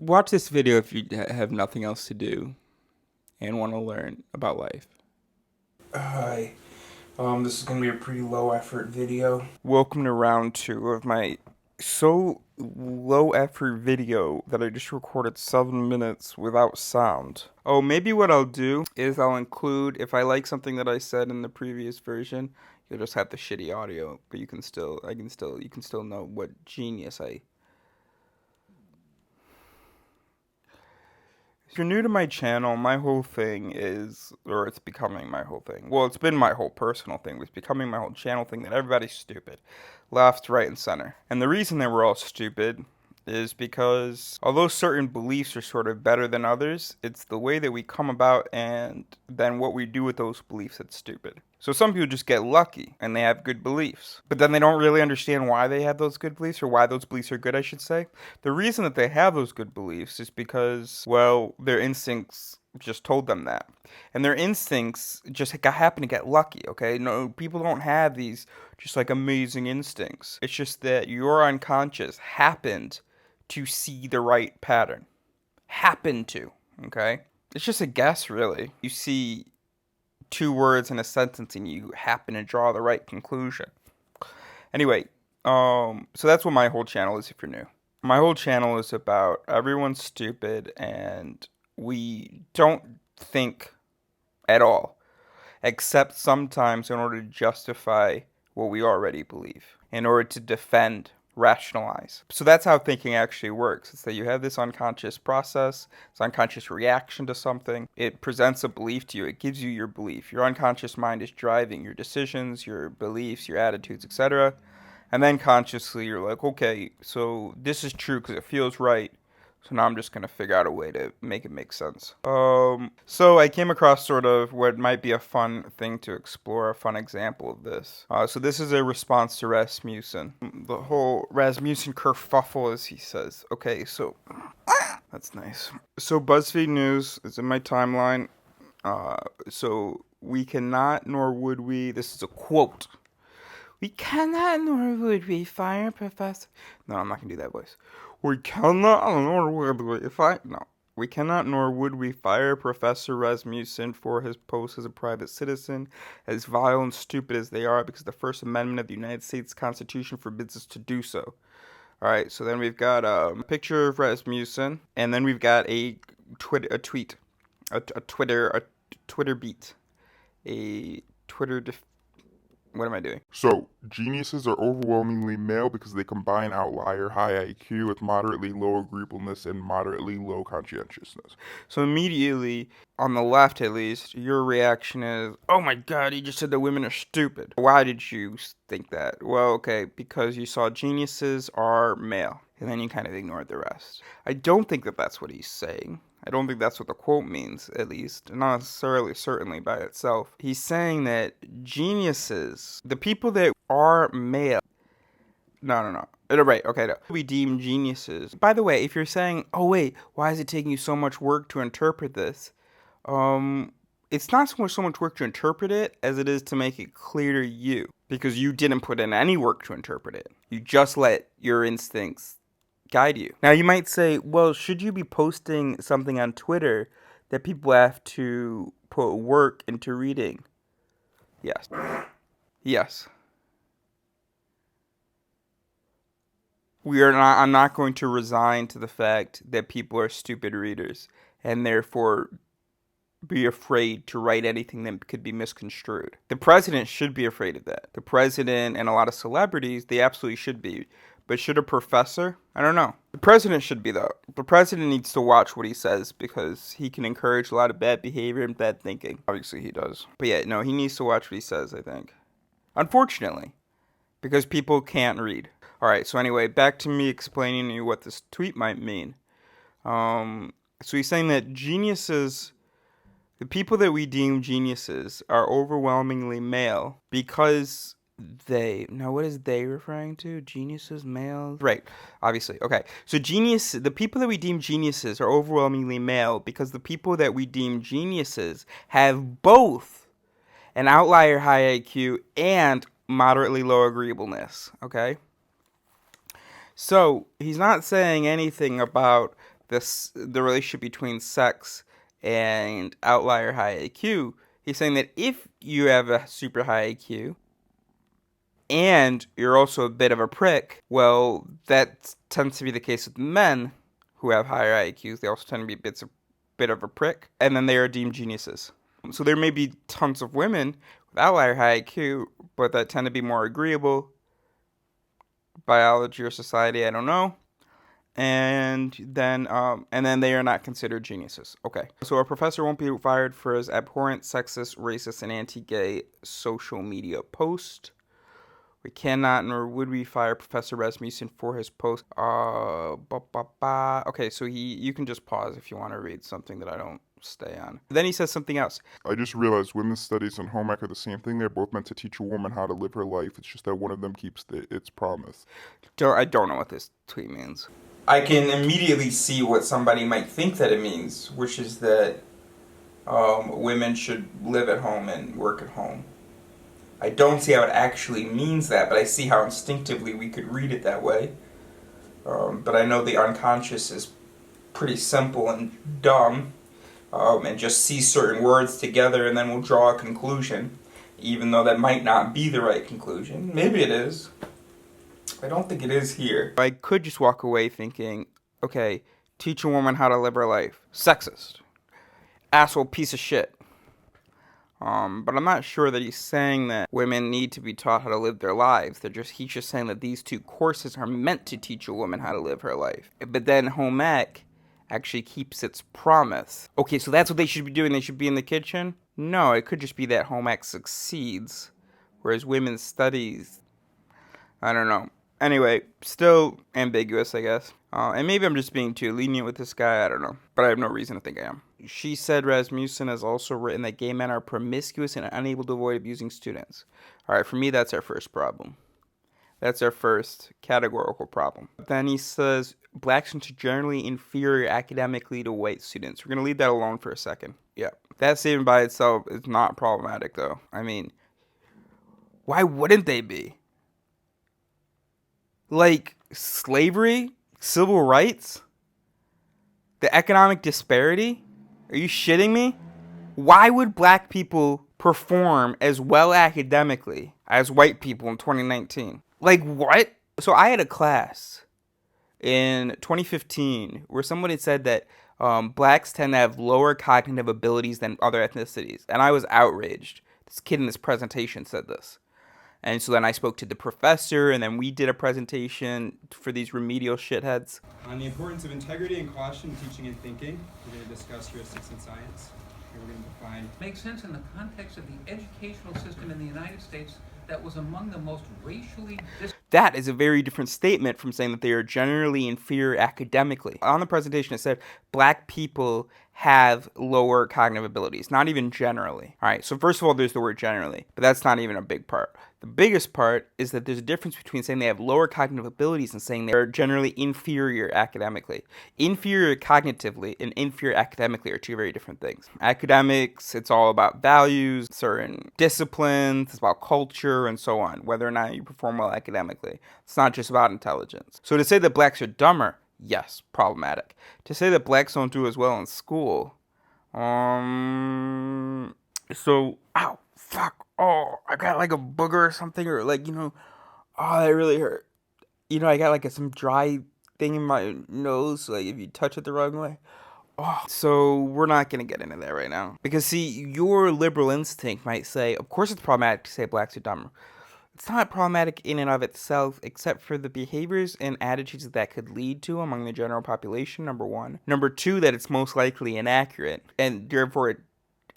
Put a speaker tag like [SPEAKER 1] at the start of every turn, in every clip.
[SPEAKER 1] Watch this video if you have nothing else to do and want to learn about life.
[SPEAKER 2] Hi. This is gonna be a pretty low effort video.
[SPEAKER 1] Welcome to round 2 of my so low effort video that I just recorded 7 minutes without sound. Oh, maybe what I'll do is I'll include, if I like something that I said in the previous version, you'll just have the shitty audio, but you can still know what genius I. If you're new to my channel, my whole thing is, or it's becoming my whole thing. Well, it's been my whole personal thing. It's becoming my whole channel thing that everybody's stupid. Left, right, and center. And the reason that we're all stupid is because although certain beliefs are sort of better than others, it's the way that we come about and then what we do with those beliefs that's stupid. So some people just get lucky and they have good beliefs, but then they don't really understand why they have those good beliefs, or why those beliefs are good, I should say. The reason that they have those good beliefs is because, well, their instincts just told them that. And their instincts just happen to get lucky, okay? No, people don't have these just like amazing instincts. It's just that your unconscious happened to see the right pattern. Happened to, okay? It's just a guess, really. You see two words in a sentence and you happen to draw the right conclusion. Anyway, so that's what my whole channel is if you're new. My whole channel is about everyone's stupid and we don't think at all, except sometimes in order to justify what we already believe, in order to defend, rationalize. So that's how thinking actually works. It's that you have this unconscious process, this unconscious reaction to something. It presents a belief to you. It gives you your belief. Your unconscious mind is driving your decisions, your beliefs, your attitudes, etc. And then consciously you're like, okay, so this is true because it feels right. So now I'm just going to figure out a way to make it make sense. So I came across sort of what might be a fun thing to explore, a fun example of this. So this is a response to Rasmusen. The whole Rasmusen kerfuffle, as he says. Okay, so that's nice. So BuzzFeed News is in my timeline. So we cannot, nor would we, this is a quote. We cannot, nor would we fire Professor. No, I'm not going to do that voice. We cannot, nor would we we cannot, nor would we fire Professor Rasmusen for his post as a private citizen, as vile and stupid as they are, because the First Amendment of the United States Constitution forbids us to do so. All right, so then we've got a picture of Rasmusen, and then we've got a Twitter beat, a Twitter. What am I doing?
[SPEAKER 3] So, geniuses are overwhelmingly male because they combine outlier high IQ with moderately low agreeableness and moderately low conscientiousness.
[SPEAKER 1] So immediately, on the left at least, your reaction is, oh my god, he just said that women are stupid. Why did you think that? Well, okay, because you saw geniuses are male, and then you kind of ignored the rest. I don't think that that's what he's saying. I don't think that's what the quote means, at least. Not necessarily, certainly by itself. He's saying that geniuses, the people that are male, no. Right, okay, no. We deem geniuses. By the way, if you're saying, oh wait, why is it taking you so much work to interpret this? It's not so much work to interpret it as it is to make it clear to you. Because you didn't put in any work to interpret it. You just let your instincts guide you. Now you might say, well, should you be posting something on Twitter that people have to put work into reading? Yes. Yes. I'm not going to resign to the fact that people are stupid readers and therefore be afraid to write anything that could be misconstrued. The president should be afraid of that. The president and a lot of celebrities, they absolutely should be. But should a professor? I don't know. The president should be, though. The president needs to watch what he says because he can encourage a lot of bad behavior and bad thinking. Obviously, he does. But yeah, no, he needs to watch what he says, I think. Unfortunately, because people can't read. All right, so anyway, back to me explaining to you what this tweet might mean. So he's saying that geniuses, the people that we deem geniuses, are overwhelmingly male because now what is they referring to? Geniuses, males? Right, obviously. Okay, so the people that we deem geniuses are overwhelmingly male because the people that we deem geniuses have both an outlier high IQ and moderately low agreeableness, okay? So he's not saying anything about the relationship between sex and outlier high IQ. He's saying that if you have a super high IQ and you're also a bit of a prick, well, that tends to be the case with men who have higher IQs. They also tend to be bit of a prick, and then they are deemed geniuses. So there may be tons of women with outlier high IQ, but that tend to be more agreeable. Biology or society, I don't know. And then they are not considered geniuses. Okay. So a professor won't be fired for his abhorrent, sexist, racist, and anti-gay social media post. We cannot nor would we fire Professor Rasmusen for his post. Okay, so you can just pause if you want to read something that I don't stay on. Then he says something else.
[SPEAKER 3] I just realized women's studies and home ec are the same thing. They're both meant to teach a woman how to live her life. It's just that one of them keeps its promise.
[SPEAKER 1] I don't know what this tweet means.
[SPEAKER 2] I can immediately see what somebody might think that it means, which is that women should live at home and work at home. I don't see how it actually means that, but I see how instinctively we could read it that way. But I know the unconscious is pretty simple and dumb, and just see certain words together and then we'll draw a conclusion, even though that might not be the right conclusion. Maybe it is. I don't think it is here.
[SPEAKER 1] I could just walk away thinking, okay, teach a woman how to live her life. Sexist. Asshole piece of shit. But I'm not sure that he's saying that women need to be taught how to live their lives. He's just saying that these two courses are meant to teach a woman how to live her life. But then home ec actually keeps its promise. Okay, so that's what they should be doing. They should be in the kitchen? No, it could just be that home ec succeeds, whereas women's studies, I don't know. Anyway, still ambiguous, I guess. And maybe I'm just being too lenient with this guy, I don't know. But I have no reason to think I am. She said Rasmussen has also written that gay men are promiscuous and unable to avoid abusing students. Alright, for me, that's our first problem. That's our first categorical problem. Then he says black students are generally inferior academically to white students. We're going to leave that alone for a second. Yeah. That statement by itself is not problematic, though. I mean, why wouldn't they be? Like, slavery? Civil rights? The economic disparity? Are you shitting me? Why would black people perform as well academically as white people in 2019? Like, what? So I had a class in 2015 where somebody said that blacks tend to have lower cognitive abilities than other ethnicities. And I was outraged. This kid in this presentation said this. And so then I spoke to the professor, and then we did a presentation for these remedial shitheads.
[SPEAKER 4] On the importance of integrity and caution in teaching and thinking, we're going to discuss heuristics in science. And we're going to define...
[SPEAKER 5] Makes sense in the context of the educational system in the United States that was among the most racially...
[SPEAKER 1] That is a very different statement from saying that they are generally inferior academically. On the presentation, it said black people have lower cognitive abilities, not even generally. All right, so first of all, there's the word generally, but that's not even a big part. The biggest part is that there's a difference between saying they have lower cognitive abilities and saying they're generally inferior academically. Inferior cognitively and inferior academically are two very different things. Academics, it's all about values, certain disciplines, it's about culture, and so on, whether or not you perform well academically. It's not just about intelligence. So to say that blacks are dumber, yes, problematic. To say that blacks don't do as well in school, ow, fuck, oh, I got like a booger or something, or like, oh, that really hurt. I got like some dry thing in my nose, like if you touch it the wrong way. Oh, so we're not going to get into that right now. Because see, your liberal instinct might say, of course it's problematic to say blacks are dumber. It's not problematic in and of itself, except for the behaviors and attitudes that could lead to among the general population, number one. Number two, that it's most likely inaccurate, and therefore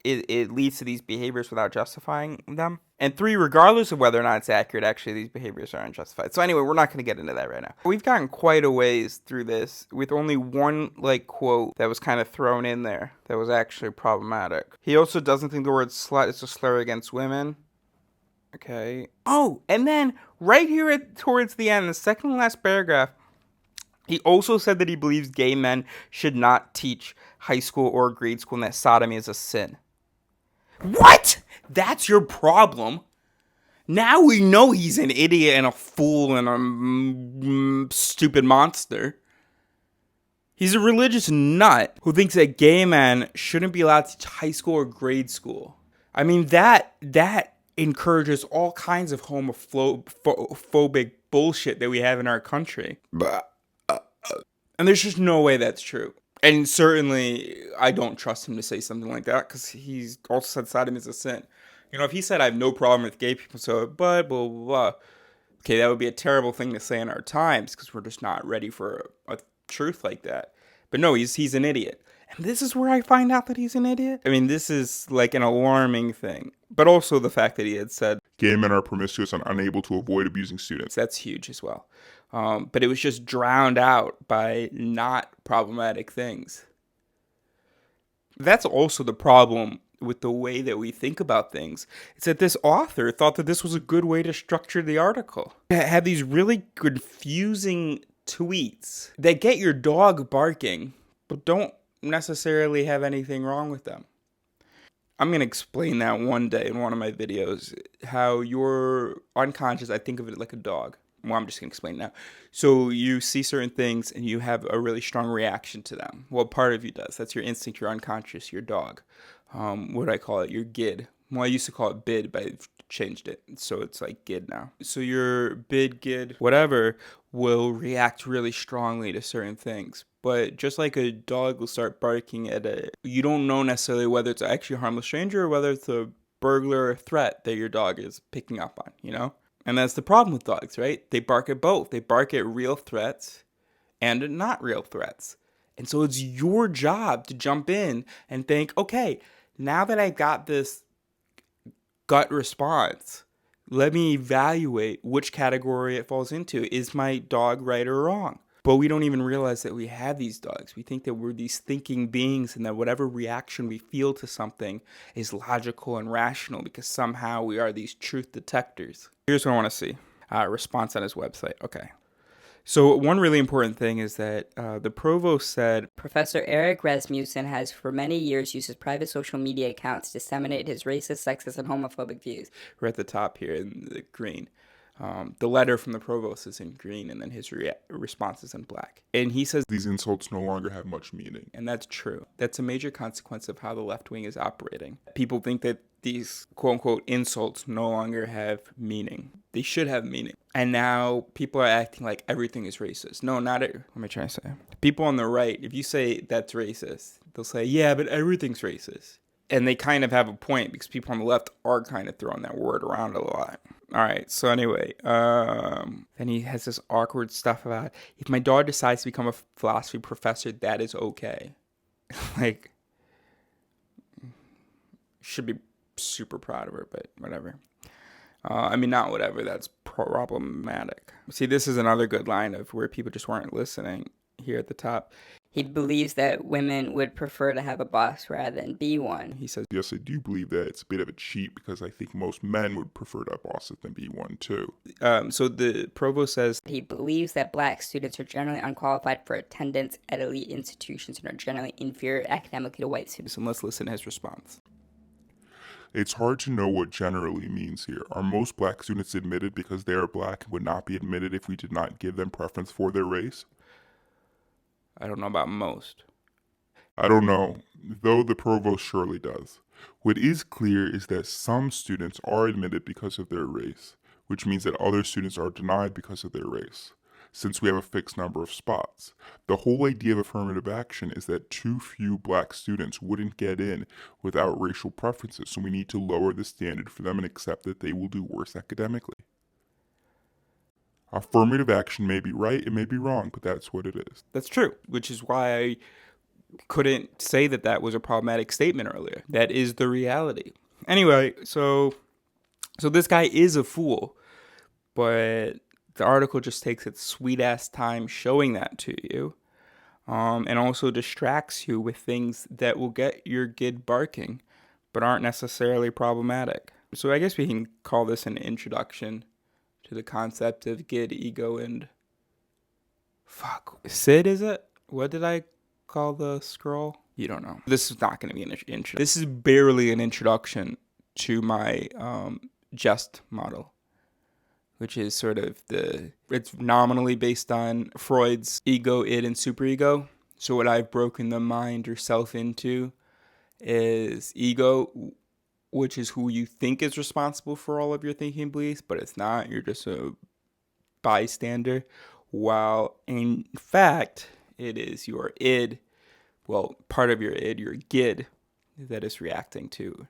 [SPEAKER 1] it leads to these behaviors without justifying them. And three, regardless of whether or not it's accurate, actually these behaviors are unjustified. So anyway, we're not going to get into that right now. We've gotten quite a ways through this with only one quote that was kind of thrown in there that was actually problematic. He also doesn't think the word slut is a slur against women. Okay. Oh, and then right here towards the end, the second to last paragraph, he also said that he believes gay men should not teach high school or grade school and that sodomy is a sin. What? That's your problem? Now we know he's an idiot and a fool and a stupid monster. He's a religious nut who thinks that gay men shouldn't be allowed to teach high school or grade school. I mean, that encourages all kinds of homophobic bullshit that we have in our country. And there's just no way that's true. And certainly, I don't trust him to say something like that, because he's also said sodomy is a sin. You know, if he said, I have no problem with gay people, so, but, blah, blah, blah. Okay, that would be a terrible thing to say in our times, because we're just not ready for a truth like that. But no, he's an idiot. And this is where I find out that he's an idiot. I mean, this is like an alarming thing. But also the fact that he had said
[SPEAKER 3] Gay men are promiscuous and unable to avoid abusing students.
[SPEAKER 1] that's huge as well. But it was just drowned out by not problematic things. That's also the problem with the way that we think about things. It's that this author thought that this was a good way to structure the article. It had these really confusing tweets that get your dog barking, but don't necessarily have anything wrong with them. I'm going to explain that one day in one of my videos, how your unconscious, I think of it like a dog. Well, I'm just going to explain now. So you see certain things and you have a really strong reaction to them. Well, part of you does. That's your instinct, your unconscious, your dog. What do I call it? Your GID. Well, I used to call it BID, but I've changed it. So it's like GID now. So your BID, GID, whatever, will react really strongly to certain things. But just like a dog will start barking at you don't know necessarily whether it's actually a harmless stranger or whether it's a burglar or threat that your dog is picking up on, you know? And that's the problem with dogs, right? They bark at both. They bark at real threats and at not real threats. And so it's your job to jump in and think, okay, now that I got this gut response, let me evaluate which category it falls into. Is my dog right or wrong? But we don't even realize that we have these dogs. We think that we're these thinking beings and that whatever reaction we feel to something is logical and rational because somehow we are these truth detectors. Here's what I want to see. Response on his website. Okay. So one really important thing is that the provost said,
[SPEAKER 6] Professor Eric Rasmussen has for many years used his private social media accounts to disseminate his racist, sexist, and homophobic views.
[SPEAKER 1] We're at the top here in the green. The letter from the provost is in green, and then his response is in black. And he says,
[SPEAKER 3] These insults no longer have much meaning.
[SPEAKER 1] and that's true. That's a major consequence of how the left wing is operating. People think that these quote-unquote insults no longer have meaning. They should have meaning. And now people are acting like everything is racist. No, not it. Let me try to say. People on the right, if you say that's racist, they'll say, yeah, but everything's racist. And they kind of have a point because people on the left are kind of throwing that word around a lot. All right, so anyway, then he has this awkward stuff about, if my daughter decides to become a philosophy professor, that is okay. Like, should be super proud of her, but whatever. I mean, not whatever, that's problematic. See, this is another good line of where people just weren't listening here at the top.
[SPEAKER 6] He believes that women would prefer to have a boss rather than be one.
[SPEAKER 1] He says,
[SPEAKER 3] Yes, I do believe that it's a bit of a cheat because I think most men would prefer to have bosses than be one too.
[SPEAKER 1] so the provost says,
[SPEAKER 6] He believes that black students are generally unqualified for attendance at elite institutions and are generally inferior academically to white students.
[SPEAKER 1] and let's listen to his response.
[SPEAKER 3] It's hard to know what generally means here. Are most black students admitted because they are black and would not be admitted if we did not give them preference for their race?
[SPEAKER 1] I don't know about most.
[SPEAKER 3] I don't know, though the provost surely does. What is clear is that some students are admitted because of their race, which means that other students are denied because of their race, since we have a fixed number of spots. The whole idea of affirmative action is that too few black students wouldn't get in without racial preferences, so we need to lower the standard for them and accept that they will do worse academically. Affirmative action may be right, it may be wrong, but that's what it is.
[SPEAKER 1] That's true, which is why I couldn't say that that was a problematic statement earlier. That is the reality. Anyway, so this guy is a fool, but the article just takes its sweet-ass time showing that to you, and also distracts you with things that will get your GID barking, but aren't necessarily problematic. So I guess we can call this an introduction to the concept of GID, ego, and Sid, is it? What did I call the scroll? You don't know. This is not going to be an intro. This is barely an introduction to my GEST model, which is sort of it's nominally based on Freud's ego, id, and superego. So what I've broken the mind or self into is ego, which is who you think is responsible for all of your thinking beliefs, but it's not. You're just a bystander. While in fact, it is your id, well, part of your id, your gid, that is reacting to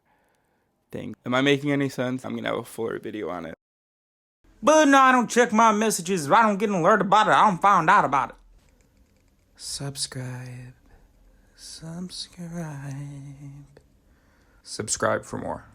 [SPEAKER 1] things. Am I making any sense? I'm going to have a fuller video on it.
[SPEAKER 2] But no, I don't check my messages. I don't get an alert about it. I don't find out about it. Subscribe for more.